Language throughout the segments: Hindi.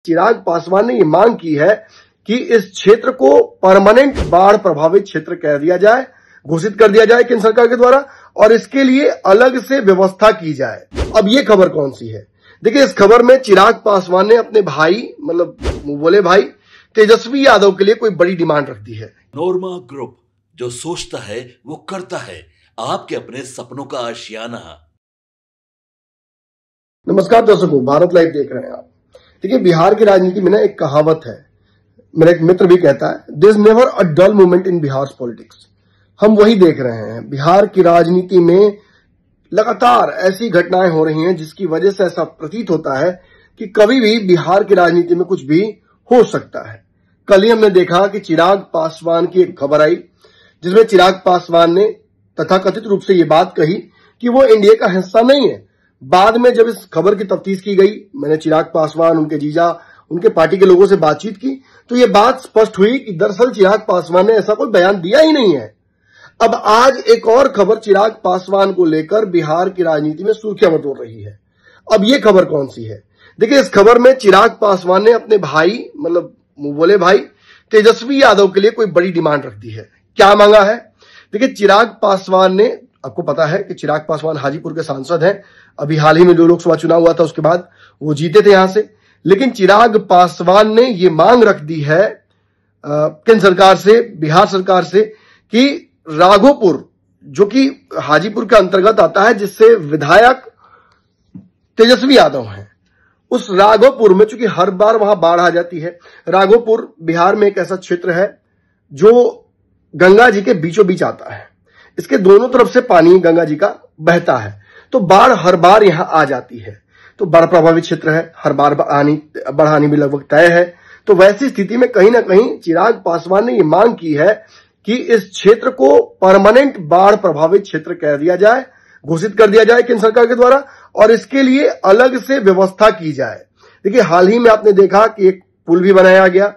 चिराग पासवान ने ये मांग की है कि इस क्षेत्र को परमानेंट बाढ़ प्रभावित क्षेत्र कह दिया जाए, घोषित कर दिया जाए केंद्र सरकार के द्वारा, और इसके लिए अलग से व्यवस्था की जाए। अब ये खबर कौन सी है? देखिए, इस खबर में चिराग पासवान ने अपने भाई बोले भाई तेजस्वी यादव के लिए कोई बड़ी डिमांड रख दी है। नोरमा ग्रुप, जो सोचता है वो करता है, आपके अपने सपनों का आशियाना। नमस्कार दर्शकों, भारत लाइव देख रहे हैं आप। देखिए, बिहार की राजनीति में ना एक कहावत है, मेरा एक मित्र भी कहता है, there is never a dull moment in Bihar politics. हम वही देख रहे हैं, बिहार की राजनीति में लगातार ऐसी घटनाएं हो रही हैं जिसकी वजह से ऐसा प्रतीत होता है कि कभी भी बिहार की राजनीति में कुछ भी हो सकता है। कल ही हमने देखा कि चिराग पासवान की एक खबर आई जिसमें चिराग पासवान ने तथाकथित रूप से ये बात कही कि वो एनडीए का हिस्सा नहीं है। बाद में जब इस खबर की तफ्तीश की गई, मैंने चिराग पासवान, उनके जीजा, उनके पार्टी के लोगों से बातचीत की, तो ये बात स्पष्ट हुई कि दरअसल चिराग पासवान ने ऐसा कोई बयान दिया ही नहीं है। अब आज एक और खबर चिराग पासवान को लेकर बिहार की राजनीति में सुर्खियां बटोर रही है। अब ये खबर कौन सी है? देखिए, इस खबर में चिराग पासवान ने अपने भाई बोले भाई तेजस्वी यादव के लिए कोई बड़ी डिमांड रख दी है। क्या मांगा है? देखिए, चिराग पासवान ने, आपको पता है कि चिराग पासवान हाजीपुर के सांसद हैं। अभी हाल ही में जो लोकसभा चुनाव हुआ था उसके बाद वो जीते थे यहां से। लेकिन चिराग पासवान ने ये मांग रख दी है केंद्र सरकार से, बिहार सरकार से, कि राघोपुर, जो कि हाजीपुर के अंतर्गत आता है, जिससे विधायक तेजस्वी यादव हैं, उस राघोपुर में, चूंकि हर बार वहां बाढ़ आ जाती है, राघोपुर बिहार में एक ऐसा क्षेत्र है जो गंगा जी के बीचों बीच आता है। इसके दोनों तरफ से पानी गंगा जी का बहता है, तो बाढ़ हर बार यहां आ जाती है। तो बाढ़ प्रभावित क्षेत्र है, हर बार बाढ़ आनी भी लगभग तय है। तो वैसी स्थिति में कहीं ना कहीं चिराग पासवान ने यह मांग की है कि इस क्षेत्र को परमानेंट बाढ़ प्रभावित क्षेत्र कह दिया जाए, घोषित कर दिया जाए केंद्र सरकार के द्वारा, और इसके लिए अलग से व्यवस्था की जाए। देखिए, हाल ही में आपने देखा कि एक पुल भी बनाया गया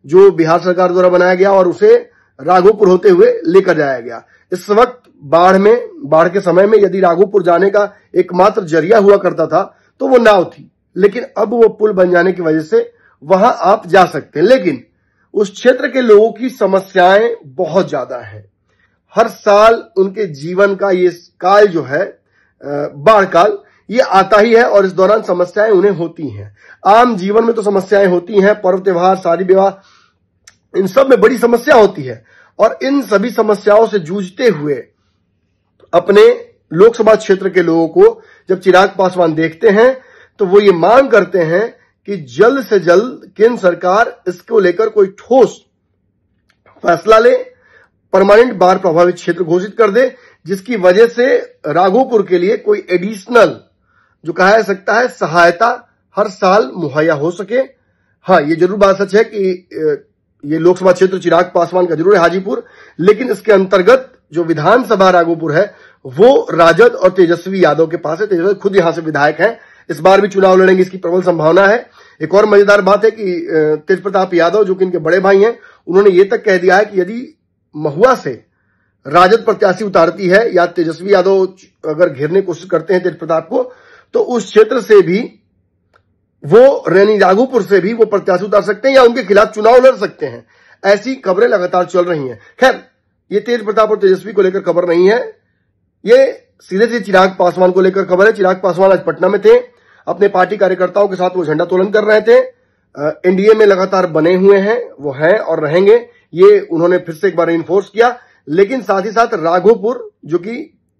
जो बिहार सरकार द्वारा बनाया गया और उसे राघोपुर होते हुए लेकर जाया गया। इस वक्त बाढ़ के समय में यदि राघोपुर जाने का एकमात्र जरिया हुआ करता था तो वो नाव थी, लेकिन अब वो पुल बन जाने की वजह से वहां आप जा सकते हैं। लेकिन उस क्षेत्र के लोगों की समस्याएं बहुत ज्यादा हैं। हर साल उनके जीवन का ये काल जो है, बाढ़ काल, ये आता ही है और इस दौरान समस्याएं उन्हें होती हैं। आम जीवन में तो समस्याएं होती हैं, पर्व त्योहार, शादी विवाह, इन सब में बड़ी समस्या होती है। और इन सभी समस्याओं से जूझते हुए अपने लोकसभा क्षेत्र के लोगों को जब चिराग पासवान देखते हैं तो वो ये मांग करते हैं कि जल्द से जल्द केंद्र सरकार इसको लेकर कोई ठोस फैसला ले, परमानेंट बाढ़ प्रभावित क्षेत्र घोषित कर दे, जिसकी वजह से राघोपुर के लिए कोई एडिशनल, जो कहा जा सकता है, सहायता हर साल मुहैया हो सके। हाँ, ये जरूर बात सच है कि ये लोकसभा क्षेत्र चिराग पासवान का जरूर है, हाजीपुर, लेकिन इसके अंतर्गत जो विधानसभा राघोपुर है वो राजद और तेजस्वी यादव के पास है। तेजस्वी खुद यहां से विधायक हैं, इस बार भी चुनाव लड़ेंगे, इसकी प्रबल संभावना है। एक और मजेदार बात है कि तेज प्रताप यादव, जो कि इनके बड़े भाई हैं, उन्होंने ये तक कह दिया है कि यदि महुआ से राजद प्रत्याशी उतारती है या तेजस्वी यादव अगर घेरने की कोशिश करते हैं तेज प्रताप को, तो उस क्षेत्र से भी वो राघोपुर से भी वो प्रत्याशी उतार सकते हैं या उनके खिलाफ चुनाव लड़ सकते हैं। ऐसी खबरें लगातार चल रही हैं। खैर, ये तेज प्रताप और तेजस्वी को लेकर खबर नहीं है, ये सीधे से चिराग पासवान को लेकर खबर है। चिराग पासवान आज पटना में थे, अपने पार्टी कार्यकर्ताओं के साथ वो झंडा तोलन कर रहे थे। एनडीए में लगातार बने हुए हैं, वो हैं और रहेंगे, ये उन्होंने फिर से एक बार इन्फोर्स किया। लेकिन साथ ही साथ राघोपुर, जो कि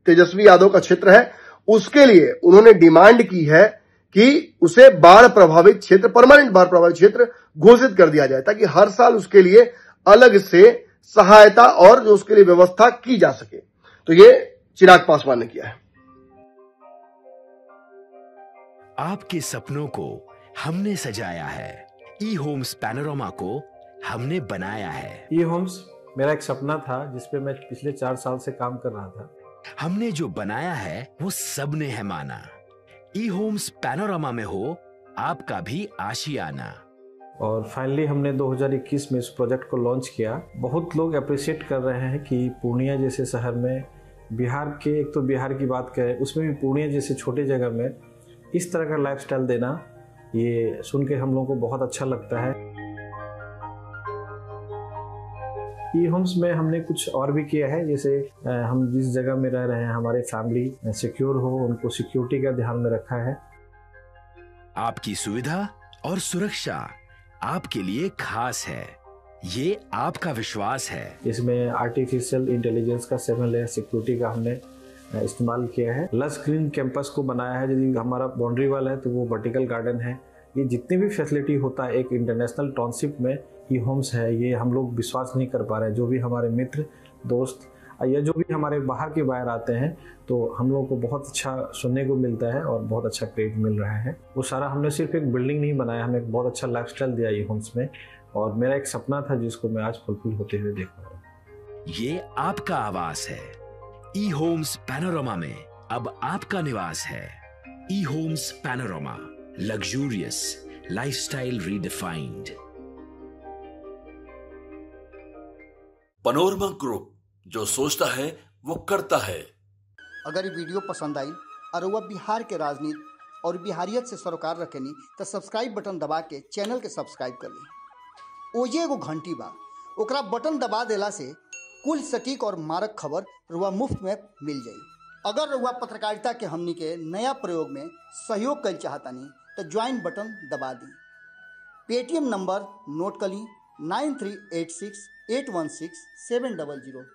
तेजस्वी यादव का क्षेत्र है, उसके लिए उन्होंने डिमांड की है कि उसे बाढ़ प्रभावित क्षेत्र, परमानेंट बाढ़ प्रभावित क्षेत्र घोषित कर दिया जाए, ताकि हर साल उसके लिए अलग से सहायता और जो उसके लिए व्यवस्था की जा सके। तो ये चिराग पासवान ने किया है। आपके सपनों को हमने सजाया है, ई होम्स पैनोरमा को हमने बनाया है। ई होम्स मेरा एक सपना था जिसपे मैं पिछले 4 साल से काम कर रहा था। हमने जो बनाया है वो सबने है माना। ई होम्स पैनोरमा में हो आपका भी आशियाना। और फाइनली हमने 2021 में इस प्रोजेक्ट को लॉन्च किया। बहुत लोग अप्रिशिएट कर रहे हैं कि पूर्णिया जैसे शहर में, बिहार के, एक तो बिहार की बात करें उसमें भी पूर्णिया जैसे छोटे जगह में इस तरह का लाइफस्टाइल देना ये सुन के हम लोगों को बहुत अच्छा लगता है। ई होम्स में हमने कुछ और भी किया है, जैसे हम जिस जगह में रह रहे हैं हमारे फैमिली सिक्योर हो, उनको सिक्योरिटी का ध्यान में रखा है। आपकी सुविधा और सुरक्षा आपके लिए खास है, ये आपका विश्वास है। इसमें आर्टिफिशियल इंटेलिजेंस का 7 लेयर सिक्योरिटी का हमने इस्तेमाल किया है। लस ग्रीन कैंपस को बनाया है। यदि हमारा बाउंड्री वाल है तो वो वर्टिकल गार्डन है। ये जितनी भी फैसिलिटी होता है एक इंटरनेशनल टाउनशिप में ई होम्स है, ये हम लोग विश्वास नहीं कर पा रहे हैं। जो भी हमारे मित्र दोस्त या जो भी हमारे बाहर के बाहर आते हैं तो हम लोगों को बहुत अच्छा सुनने को मिलता है और बहुत अच्छा क्रेडिट मिल रहा है। वो सारा हमने सिर्फ एक बिल्डिंग नहीं बनाया, हमें एक बहुत अच्छा लाइफस्टाइल दिया ई होम्स में, और मेरा एक सपना था जिसको मैं आज फुलफिल होते हुए देख रहा हूँ। ये आपका आवास है। ई होम्स पैनोरामा में अब आपका निवास है। E Homes Panorama, luxurious lifestyle redefined. Panorama Group, जो सोचता है वो करता है। अगर ये वीडियो पसंद आई और वह बिहार के राजनीति और बिहारियत से सरोकार रखेनी तो सब्सक्राइब बटन दबा के चैनल के सब्सक्राइब कर ली। ओजे एगो घंटी बा, ओकरा बटन दबा देला से कुल सटीक और मारक खबर रुआ मुफ्त में मिल जाई। अगर रुआ पत्रकारिता के हमनी के नया प्रयोग में सहयोग कर चाहतानी तो ज्वाइन बटन दबा दी। पेटीएम नंबर नोट कर ली 9386816700।